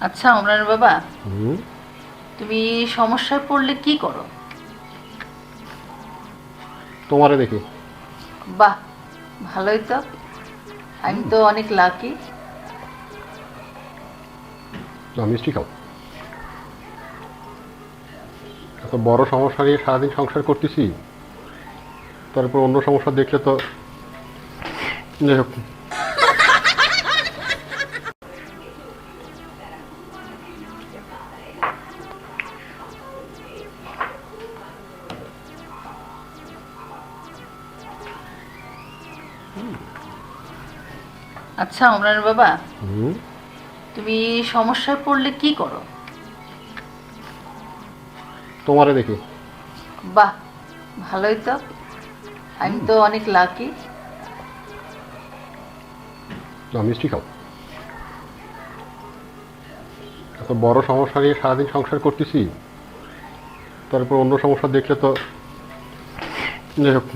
আচ্ছা অমরান বাবা, হুম। তুমি সমস্যায় পড়লে কি করো? তোমারে দেখি। বাহ, ভালোই তো। আমি তো অনেক লাকি। না, মিষ্টি খাও। এত বড় সমস্যা নিয়ে সারাদিন সংসার করতেছি, তারপর অন্য সমস্যা দেখলে তো যাই হোক। আচ্ছা অমরান বাবা, হুম। তুমি সমস্যায় পড়লে কি করো? তোমারে দেখি। বাহ, ভালোই তো। আমি তো অনেক লাকি। না, মিষ্টি খাও। এত বড় সমস্যা নিয়ে সারাদিন সংসার করতেছি, তারপর অন্য সমস্যা দেখলে তো যাই হোক।